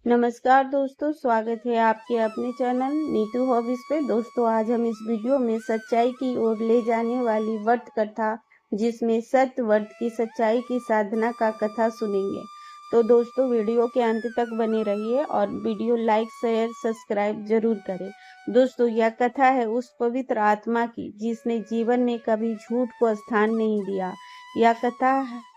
नमस्कार दोस्तों, स्वागत है आपके अपने चैनल नीतू हॉबीज पे। दोस्तों, आज हम इस वीडियो में सच्चाई की ओर ले जाने वाली व्रत कथा, जिसमें सत्य व्रत की सच्चाई की साधना का कथा सुनेंगे। तो दोस्तों, वीडियो के अंत तक बने रहिए और वीडियो लाइक शेयर सब्सक्राइब जरूर करें। दोस्तों, यह कथा है उस पवित्र आत्मा की जिसने जीवन में कभी झूठ को स्थान नहीं दिया। यह कथा है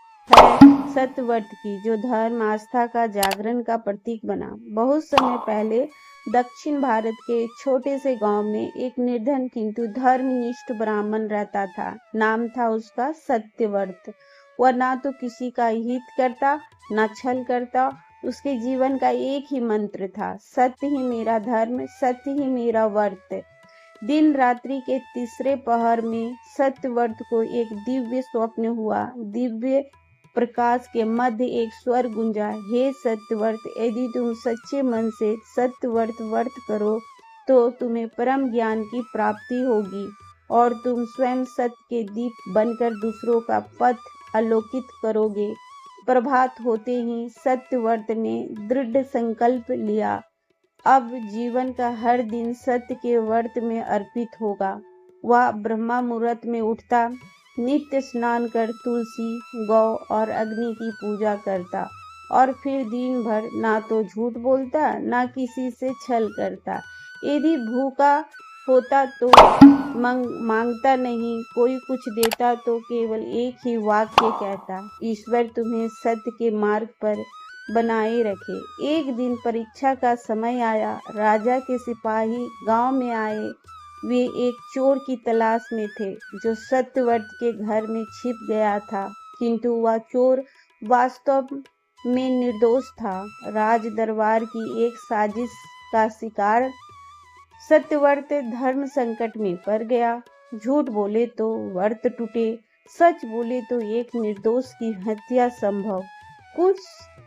सत्य व्रत की, जो धर्म आस्था का जागरण का प्रतीक बना। बहुत समय पहले दक्षिण भारत के एक छोटे से गांव में एक निर्धन किंतु धर्मनिष्ठ ब्राह्मण रहता था। नाम था उसका सत्यव्रत। वह ना तो किसी का हित करता, ना छल करता। उसके जीवन का एक ही मंत्र था, सत्य ही मेरा धर्म, सत्य ही मेरा व्रत। दिन रात्रि के तीसरे पहर में सत्यव्रत को एक दिव्य स्वप्न हुआ। दिव्य प्रकाश के मध्य एक स्वर गुंजा, हे सत्यव्रत, यदि तुम सच्चे मन से सत्यव्रत व्रत करो तो तुम्हें परम ज्ञान की प्राप्ति होगी और तुम स्वयं सत्य के दीप बनकर दूसरों का पथ आलोकित करोगे। प्रभात होते ही सत्यव्रत ने दृढ़ संकल्प लिया, अब जीवन का हर दिन सत्य के व्रत में अर्पित होगा। वह ब्रह्मा मुहूर्त में उठता, नित्य स्नान कर तुलसी, गौ और अग्नि की पूजा करता और फिर दिन भर ना तो झूठ बोलता, ना किसी से छल करता। यदि भूखा होता तो मांगता नहीं, कोई कुछ देता तो केवल एक ही वाक्य कहता, ईश्वर तुम्हें सत्य के मार्ग पर बनाए रखे। एक दिन परीक्षा का समय आया। राजा के सिपाही गांव में आए। वे एक चोर की तलाश में थे जो सत्यव्रत के घर में छिप गया था, किंतु वह चोर वास्तव में निर्दोष था। राज दरबार की एक साजिश का शिकार सत्यव्रत धर्म संकट में पड़ गया। झूठ बोले तो व्रत टूटे, सच बोले तो एक निर्दोष की हत्या संभव। कुछ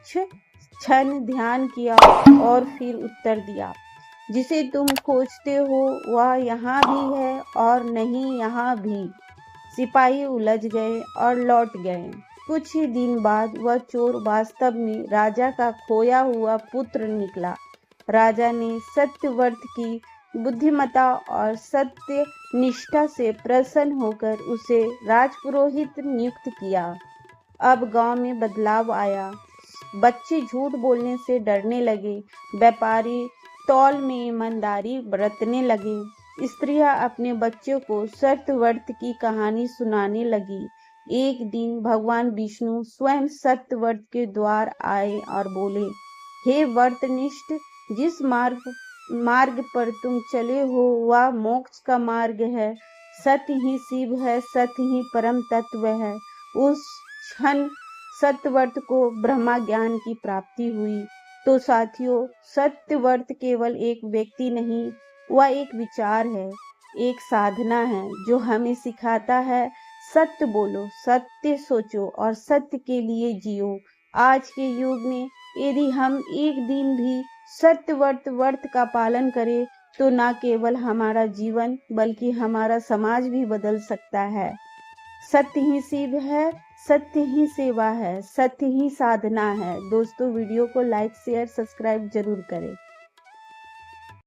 क्षण ध्यान किया और फिर उत्तर दिया, जिसे तुम खोजते हो वह यहाँ भी है और नहीं यहाँ भी। सिपाही उलझ गए और लौट गए। कुछ ही दिन बाद वह चोर वास्तव में राजा का खोया हुआ पुत्र निकला। राजा ने सत्यव्रत की बुद्धिमत्ता और सत्य निष्ठा से प्रसन्न होकर उसे राजपुरोहित नियुक्त किया। अब गांव में बदलाव आया। बच्चे झूठ बोलने से डरने लगे, व्यापारी तौल में ईमानदारी बरतने लगे, स्त्रियां अपने बच्चों को सत्यव्रत की कहानी सुनाने लगी। एक दिन भगवान विष्णु स्वयं सत्यव्रत के द्वार आए और बोले, हे व्रतनिष्ठ, जिस मार्ग पर तुम चले हो वह मोक्ष का मार्ग है। सत्य ही शिव है, सत्य ही परम तत्व है। उस क्षण सत्यव्रत को ब्रह्मा ज्ञान की प्राप्ति हुई। तो साथियों, सत्यव्रत केवल एक व्यक्ति नहीं, वह एक विचार है, एक साधना है जो हमें सिखाता है, सत्य बोलो, सत्य सोचो और सत्य के लिए जियो। आज के युग में यदि हम एक दिन भी सत्यव्रत व्रत का पालन करें तो न केवल हमारा जीवन बल्कि हमारा समाज भी बदल सकता है। सत्य ही शिव है, सत्य ही सेवा है, सत्य ही साधना है। दोस्तों, वीडियो को लाइक शेयर सब्सक्राइब जरूर करें।